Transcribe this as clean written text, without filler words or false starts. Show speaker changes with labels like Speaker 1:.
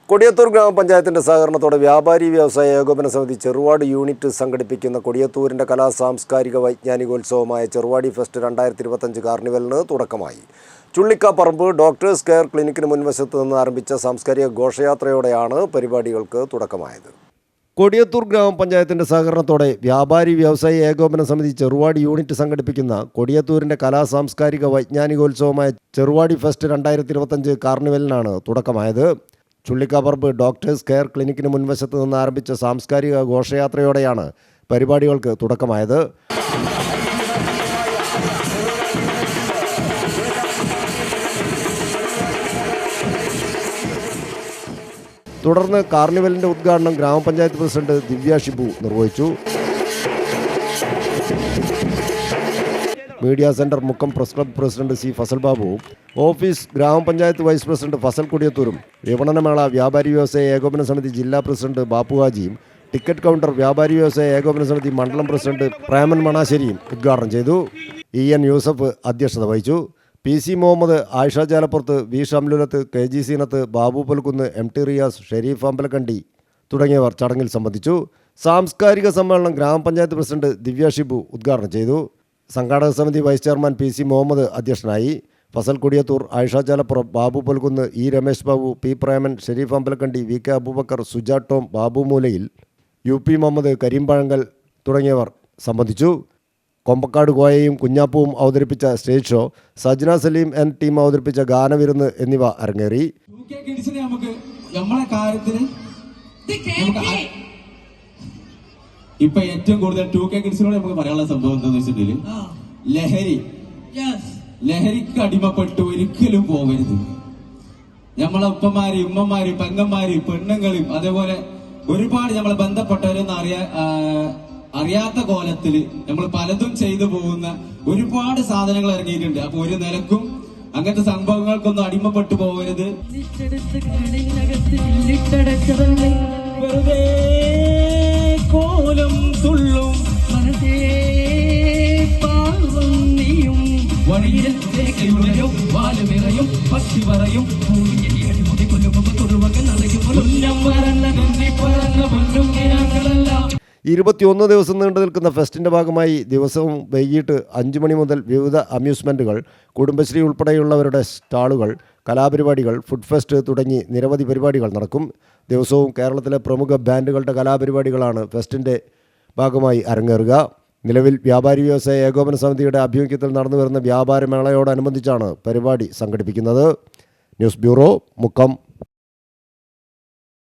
Speaker 1: കൊടിയത്തൂർ ഗ്രാമപഞ്ചായത്തിന്റെ സഹകരണത്തോടെ വ്യാപാരി വ്യവസായ ഏകോപന സമിതി ചെറുവാടി യൂണിറ്റ് സംഘടിപ്പിക്കുന്ന കൊടിയത്തൂരിന്റെ കലാ സാംസ്കാരിക വൈജ്ഞാനികോത്സവമായ ചെറുവാടി ഫെസ്റ്റ് 2025 കാർണിവലിന് തുടക്കമായി. ചുള്ളിക്കാപ്പറമ്പ് ഡോക്ടേഴ്സ് കെയർ ക്ലിനിക്കിന് മുൻവശത്ത് നിന്ന് ആരംഭിച്ച സാംസ്കാരിക ഘോഷയാത്രയോടെയാണ് പരിപാടികൾക്ക് തുടക്കമായത്. കൊടിയത്തൂർ ഗ്രാമപഞ്ചായത്തിന്റെ സഹകരണത്തോടെ വ്യാപാരി വ്യവസായ ഏകോപന സമിതി ചെറുവാടി യൂണിറ്റ് സംഘടിപ്പിക്കുന്ന കൊടിയത്തൂരിന്റെ കലാ സാംസ്കാരിക വൈജ്ഞാനികോത്സവമായ ചെറുവാടി ഫെസ്റ്റ് 2025 കാർണിവലിനാണ് തുടക്കമായത്. ചുള്ളിക്കാപ്പറമ്പ് ഡോക്ടേഴ്സ് കെയർ ക്ലിനിക്കിന് മുൻവശത്ത് നിന്ന് ആരംഭിച്ച സാംസ്കാരിക ഘോഷയാത്രയോടെയാണ് പരിപാടികൾക്ക് തുടക്കമായത്. തുടർന്ന് കാർണിവലിന്റെ ഉദ്ഘാടനം ഗ്രാമപഞ്ചായത്ത് പ്രസിഡന്റ് ദിവ്യ ഷിബു നിർവഹിച്ചു. Media centre Mukkam press club president C Fasal Babu, office ഗ്രാമപഞ്ചായത്ത് വൈസ് പ്രസിഡന്റ് ഫസൽ കൊടിയത്തൂരും, വിപണനമേള വ്യാപാരി വ്യവസായ ഏകോപന സമിതി ജില്ലാ പ്രസിഡന്റ് ബാപ്പുഹാജിയും, ടിക്കറ്റ് കൗണ്ടർ വ്യാപാരി വ്യവസായ ഏകോപന സമിതി മണ്ഡലം പ്രസിഡന്റ് പ്രേമൻ മണാശ്ശേരിയും ഉദ്ഘാടനം ചെയ്തു. EN യൂസഫ് അധ്യക്ഷത വഹിച്ചു. PC മുഹമ്മദ്, ആയിഷ ജാലപ്പുറത്ത്, V Shamlulath, KG Seenath, Babu Pulkkunnu, MT Riyas, Sharif Ambalakkandi തുടങ്ങിയവർ ചടങ്ങിൽ സംബന്ധിച്ചു. സാംസ്കാരിക സമ്മേളനം ഗ്രാമപഞ്ചായത്ത് പ്രസിഡന്റ് ദിവ്യ ഷിബു ഉദ്ഘാടനം ചെയ്തു. സംഘാടക സമിതി വൈസ് ചെയർമാൻ PC മുഹമ്മദ് അധ്യക്ഷനായി. Fasal Kodiyathur, Ayisha Jalappuram, Babu Pulkkunnu, E Ramesh Babu, P Preman, Sharif Ambalakkandi, VK Abubakar, Suja Tom, Babu Moolayil, UP Muhammad, Kareem Pazhankal തുടങ്ങിയവർ സംബന്ധിച്ചു. കൊമ്പക്കാട് കോയയും കുഞ്ഞാപ്പുവും അവതരിപ്പിച്ച stage show, Sajna Saleem team അവതരിപ്പിച്ച ഗാനവിരുന്ന് എന്നിവ അരങ്ങേറി.
Speaker 2: ഇപ്പൊ ഏറ്റവും കൂടുതൽ 2K കിഡ്സിനോട് നമുക്ക് പറയാനുള്ള സംഭവം എന്താണെന്ന് വെച്ചിട്ടുണ്ടെങ്കിൽ ലഹരിക്ക് അടിമപ്പെട്ട് ഒരിക്കലും പോകരുത്. നമ്മളെ ഉപ്പമാര്, ഉമ്മമാര്, പെങ്ങന്മാര്, പെണ്ണുങ്ങളും അതേപോലെ ഒരുപാട് നമ്മളെ ബന്ധപ്പെട്ടവരൊന്നും അറിയാത്ത കോലത്തില് നമ്മൾ പലതും ചെയ്തു പോകുന്ന ഒരുപാട് സാധനങ്ങൾ ഇറങ്ങിയിട്ടുണ്ട്. അപ്പൊ ഒരു നിലക്കും അങ്ങനത്തെ സംഭവങ്ങൾക്കൊന്നും അടിമപ്പെട്ടു പോകരുത്. വെറുതെ കോലം തുള്ളും പാർവന്നിയും വഴിയും വാലുമിറയും പക്ഷി പറയും ല്ല.
Speaker 1: 21 ദിവസം നീണ്ടു നിൽക്കുന്ന ഫെസ്റ്റിൻ്റെ ഭാഗമായി ദിവസവും വൈകിട്ട് 5 മണി മുതൽ വിവിധ അമ്യൂസ്മെൻറ്റുകൾ, കുടുംബശ്രീ ഉൾപ്പെടെയുള്ളവരുടെ സ്റ്റാളുകൾ, കലാപരിപാടികൾ, ഫുഡ് ഫെസ്റ്റ് തുടങ്ങി നിരവധി പരിപാടികൾ നടക്കും. ദിവസവും കേരളത്തിലെ പ്രമുഖ ബാൻഡുകളുടെ കലാപരിപാടികളാണ് ഫെസ്റ്റിൻ്റെ ഭാഗമായി അരങ്ങേറുക. നിലവിൽ വ്യാപാരി വ്യവസായ ഏകോപന സമിതിയുടെ ആഭിമുഖ്യത്തിൽ നടന്നുവരുന്ന വ്യാപാരമേളയോടനുബന്ധിച്ചാണ് പരിപാടി സംഘടിപ്പിക്കുന്നത്. News bureau, Mukkam.